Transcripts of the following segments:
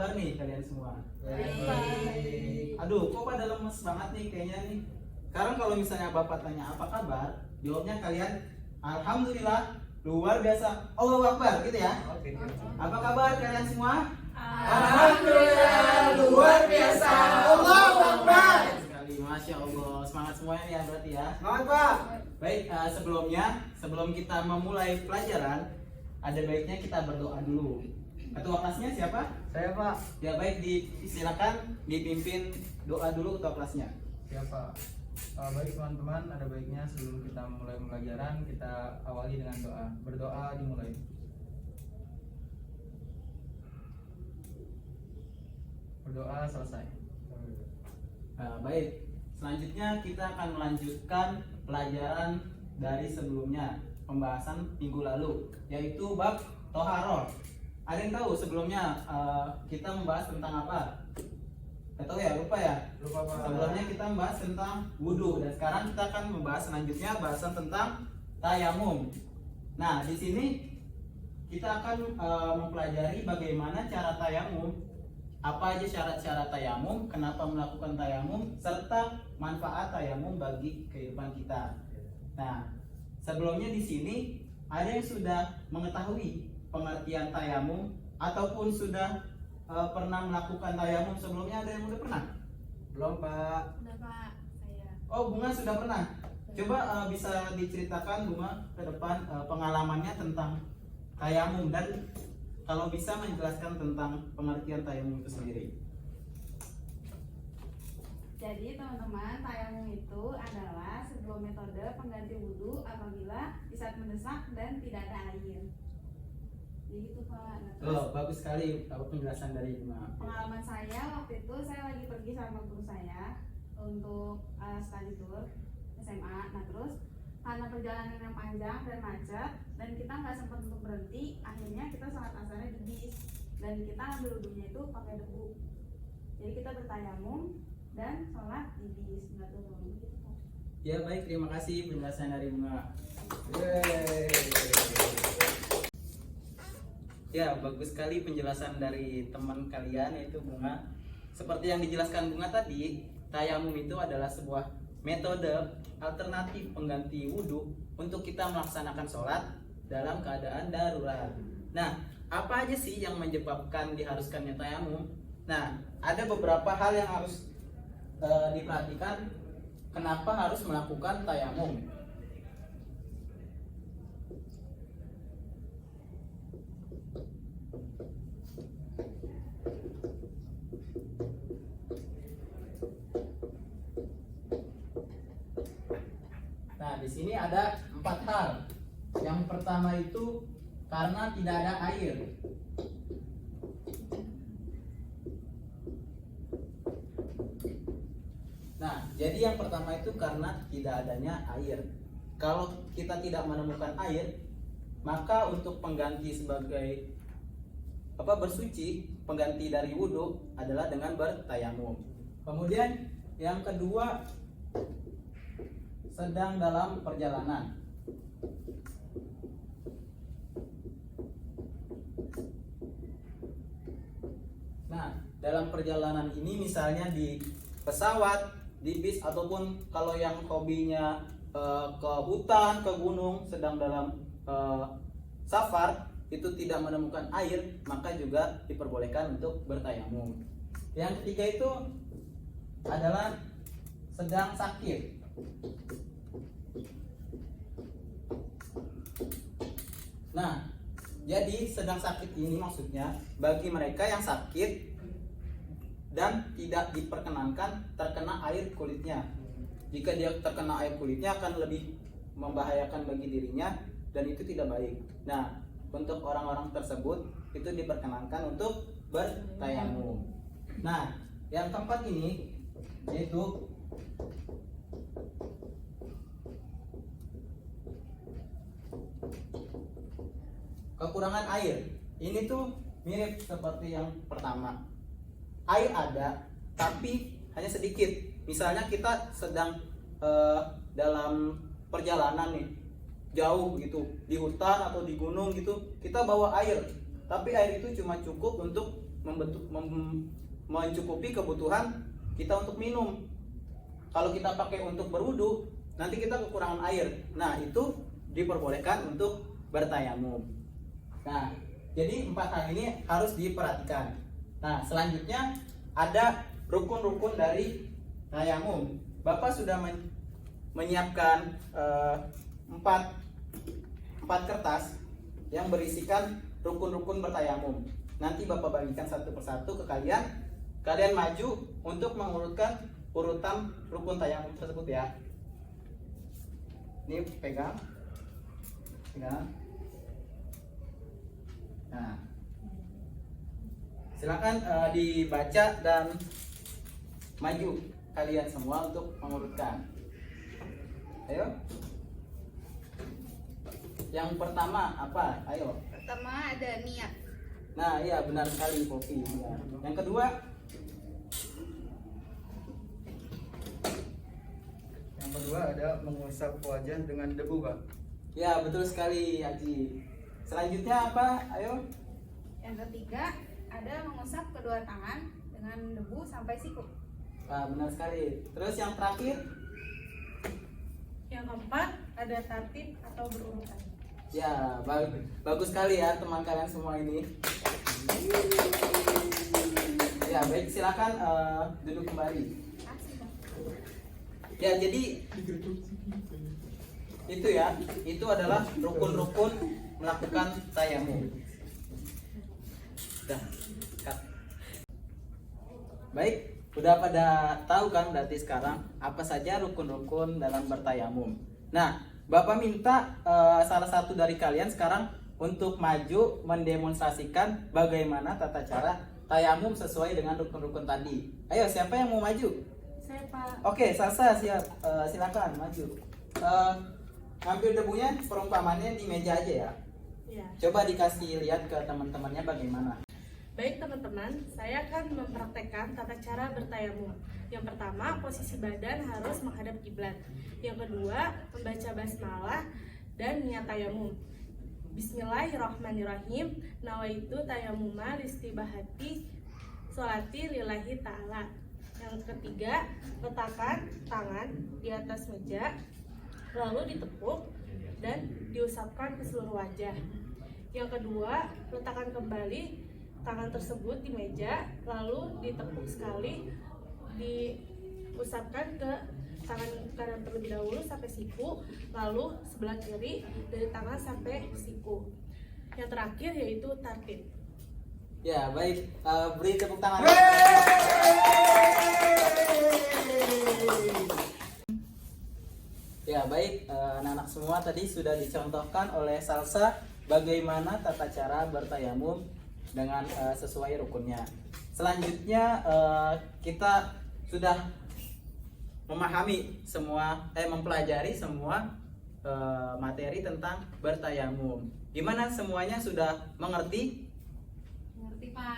kabar nih kalian semua? Baik. Aduh, kok pada lemes banget nih kayaknya nih. Sekarang kalau misalnya Bapak tanya apa kabar, jawabnya kalian Alhamdulillah, luar biasa, Allahu Akbar gitu ya. Oke. Apa kabar kalian semua? Alhamdulillah, luar biasa, Allahu Akbar. Sekali, Masya Allah, semangat semuanya ya berarti ya. Semangat Pak. Baik, sebelum kita memulai pelajaran, ada baiknya kita berdoa dulu. Ketua kelasnya siapa? Saya Pak. Ya baik, silakan dipimpin doa dulu ketua kelasnya. Siapa? Baik teman-teman, ada baiknya sebelum kita mulai pelajaran kita awali dengan doa. Berdoa dimulai. Berdoa selesai. Baik, selanjutnya kita akan melanjutkan pelajaran dari sebelumnya, pembahasan minggu lalu, yaitu bab toharoh. Ada yang tahu sebelumnya kita membahas tentang apa? Gak tahu ya, lupa ya. Lupa Pak. Sebelumnya kita membahas tentang wudhu, dan sekarang kita akan membahas selanjutnya bahasan tentang tayamum. Nah, di sini kita akan mempelajari bagaimana cara tayamum, apa aja syarat-syarat tayamum, kenapa melakukan tayamum, serta manfaat tayamum bagi kehidupan kita. Nah, sebelumnya di sini ada yang sudah mengetahui pengertian tayamum ataupun sudah pernah melakukan tayamum sebelumnya? Ada yang udah pernah? Belum Pak. Udah Pak, saya. Oh, Bunga sudah pernah. Coba bisa diceritakan Bunga ke depan pengalamannya tentang tayamum, dan kalau bisa menjelaskan tentang pengertian tayamum itu sendiri. Jadi teman-teman, tayamum itu adalah sebuah metode pengganti wudhu apabila di saat mendesak dan tidak ada air. Jadi gitu Pak. Nah, terus Oh, bagus sekali penjelasan dari Bunga. pengalaman saya waktu itu saya lagi pergi sama guru saya untuk study tour SMA. Nah terus karena perjalanan yang panjang dan macet dan kita nggak sempat untuk berhenti, akhirnya kita sholat asarnya di bis dan kita ambil wudhunya itu pakai debu. Jadi kita bertayamum dan sholat di bis, nggak turun gitu. Ya baik, terima kasih penjelasan dari Bunga. Yeay. Ya, bagus sekali penjelasan dari teman kalian yaitu Bunga. Seperti yang dijelaskan Bunga tadi, tayamum itu adalah sebuah metode alternatif pengganti wudhu untuk kita melaksanakan sholat dalam keadaan darurat. Nah, apa aja sih yang menyebabkan diharuskannya tayamum? Nah, ada beberapa hal yang harus diperhatikan kenapa harus melakukan tayamum. Nah, di sini ada 4 hal. Yang pertama itu karena tidak ada air. Nah, jadi yang pertama itu karena tidak adanya air. Kalau kita tidak menemukan air, maka untuk pengganti sebagai bersuci, pengganti dari wudhu adalah dengan bertayamum. Kemudian yang kedua, sedang dalam perjalanan. Nah, dalam perjalanan ini misalnya di pesawat, di bis, ataupun kalau yang hobinya ke hutan, ke gunung, sedang dalam safar, itu tidak menemukan air, maka juga diperbolehkan untuk bertayamum. Yang ketiga itu adalah sedang sakit. Nah, jadi sedang sakit ini maksudnya bagi mereka yang sakit dan tidak diperkenankan terkena air kulitnya. Jika dia terkena air kulitnya akan lebih membahayakan bagi dirinya dan itu tidak baik. Nah, untuk orang-orang tersebut itu diperkenankan untuk bertayamum. Nah, yang keempat ini yaitu kekurangan air. Ini tuh mirip seperti yang pertama. Air ada, tapi hanya sedikit. Misalnya kita sedang dalam perjalanan nih, jauh gitu, di hutan atau di gunung gitu, kita bawa air, tapi air itu cuma cukup untuk mencukupi kebutuhan kita untuk minum. Kalau kita pakai untuk berwudu, nanti kita kekurangan air. Nah, itu diperbolehkan untuk bertayamum. Nah, jadi 4 hal ini harus diperhatikan. Nah, selanjutnya ada rukun-rukun dari tayamum. Bapak sudah menyiapkan 4 kertas yang berisikan rukun-rukun bertayamum. Nanti Bapak bagikan satu persatu ke kalian. Kalian maju untuk mengurutkan urutan rukun tayamum tersebut ya. Ini pegang. Nah, silakan dibaca dan maju kalian semua untuk mengurutkan. Ayo. Yang pertama apa? Ayo. Pertama ada niat. Nah, iya benar sekali Popi. Ya. Yang kedua, ada mengusap wajah dengan debu, Pak. ya betul sekali Haji. Selanjutnya apa? Ayo. Yang ketiga ada mengusap kedua tangan dengan debu sampai siku. Benar sekali. Terus yang terakhir? Yang keempat ada tertib atau berurutan. Ya, bagus sekali ya teman kalian semua ini. Ya, baik, silakan duduk kembali. Ya, jadi itu ya, itu adalah rukun-rukun melakukan tayamum. Dah, cut. Baik, udah pada tahu kan berarti sekarang apa saja rukun-rukun dalam bertayamum. Nah, Bapak minta salah satu dari kalian sekarang untuk maju mendemonstrasikan bagaimana tata cara tayamum sesuai dengan rukun-rukun tadi. Ayo, siapa yang mau maju? Saya Pak. Oke, Salsa siap. Silakan maju. Ambil debunya, perumpamannya di meja aja ya. Ya. Coba dikasih lihat ke teman-temannya bagaimana. Baik teman-teman, saya akan mempraktekkan tata cara bertayamum. Yang pertama, posisi badan harus menghadap kiblat. Yang kedua, membaca basmalah dan niat tayamum. Bismillahirrahmanirrahim. Nawaitu tayamuma listibahati sholati lillahi ta'ala. Yang ketiga, letakkan tangan di atas meja, lalu ditepuk dan diusapkan ke seluruh wajah. Yang kedua, letakkan kembali tangan tersebut di meja, lalu ditepuk sekali, diusapkan ke tangan kanan terlebih dahulu sampai siku, lalu sebelah kiri dari tangan sampai siku. Yang terakhir yaitu tartib. Ya, baik. Beri tepuk tangan. Ya, baik. Anak-anak semua tadi sudah dicontohkan oleh Salsa bagaimana tata cara bertayamum dengan sesuai rukunnya. Selanjutnya kita sudah memahami semua, mempelajari semua materi tentang bertayamum. Gimana semuanya sudah mengerti? Mengerti Pak.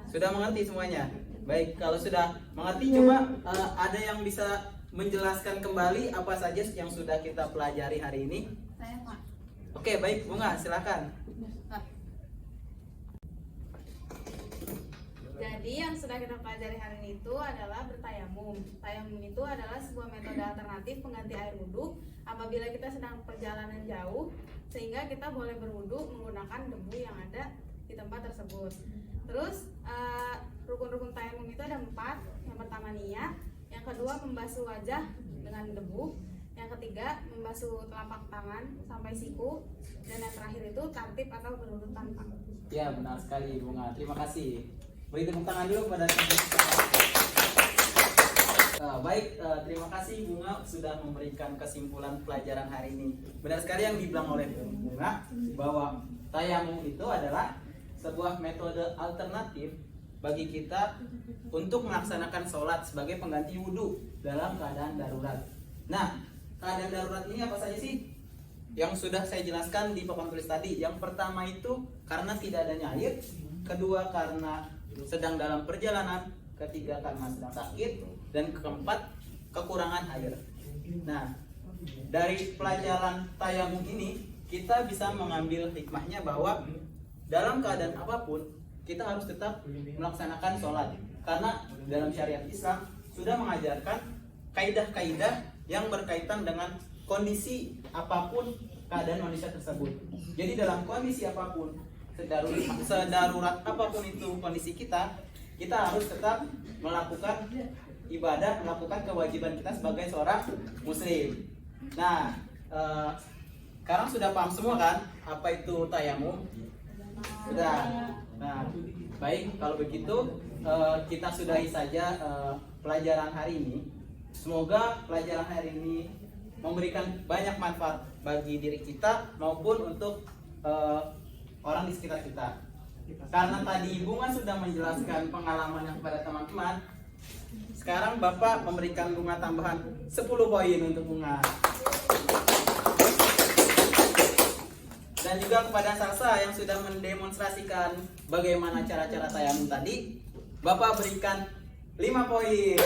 Sudah mengerti semuanya? Baik, kalau sudah mengerti coba ada yang bisa menjelaskan kembali apa saja yang sudah kita pelajari hari ini? Saya Pak. Oke, baik Bunga, silakan. Jadi yang sudah kita pelajari hari ini itu adalah bertayamum. Tayamum itu adalah sebuah metode alternatif pengganti air wudhu apabila kita sedang perjalanan jauh, sehingga kita boleh berwudhu menggunakan debu yang ada di tempat tersebut. Terus rukun-rukun tayamum itu ada 4. Yang pertama niat, yang kedua membasuh wajah dengan debu, yang ketiga membasuh telapak tangan sampai siku, dan yang terakhir itu tartib atau berurutan Pak. Ya, benar sekali Bunga. Terima kasih. Beri tepuk tangan dulu pada baik, terima kasih Bunga sudah memberikan kesimpulan pelajaran hari ini. Benar sekali yang dibilang oleh Bunga bahwa tayamum itu adalah sebuah metode alternatif bagi kita untuk melaksanakan sholat sebagai pengganti wudhu dalam keadaan darurat. Nah, keadaan darurat ini apa saja sih? Yang sudah saya jelaskan di papan tulis tadi. Yang pertama itu karena tidak adanya air, kedua karena sedang dalam perjalanan, ketiga karena sedang sakit, dan keempat kekurangan air. Nah, dari pelajaran tayamum ini kita bisa mengambil hikmahnya bahwa dalam keadaan apapun kita harus tetap melaksanakan sholat. Karena dalam syariat Islam sudah mengajarkan kaidah-kaidah yang berkaitan dengan kondisi apapun keadaan manusia tersebut. Jadi dalam kondisi apapun, sedarurat apapun itu kondisi kita harus tetap melakukan ibadah, melakukan kewajiban kita sebagai seorang muslim. Nah, sekarang sudah paham semua kan apa itu tayamum? Sudah. Nah, baik, kalau begitu kita sudahi saja pelajaran hari ini. Semoga pelajaran hari ini memberikan banyak manfaat bagi diri kita maupun untuk orang di sekitar kita. Karena tadi Bunga sudah menjelaskan pengalamannya kepada teman-teman, sekarang Bapak memberikan Bunga tambahan 10 poin untuk Bunga. Dan juga kepada Salsa yang sudah mendemonstrasikan bagaimana cara-cara tayamum tadi, Bapak berikan 5 poin.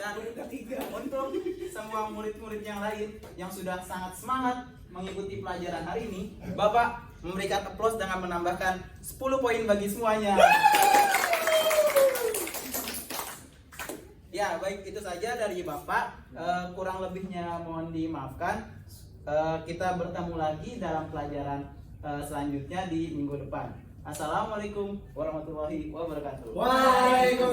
Dan untuk semua murid-murid yang lain yang sudah sangat semangat mengikuti pelajaran hari ini, Bapak memberikan aplaus dengan menambahkan 10 poin bagi semuanya. Ya, baik, itu saja dari Bapak. Kurang lebihnya mohon dimaafkan. Kita bertemu lagi dalam pelajaran selanjutnya di minggu depan. Assalamualaikum warahmatullahi wabarakatuh. Waalaikumsalam.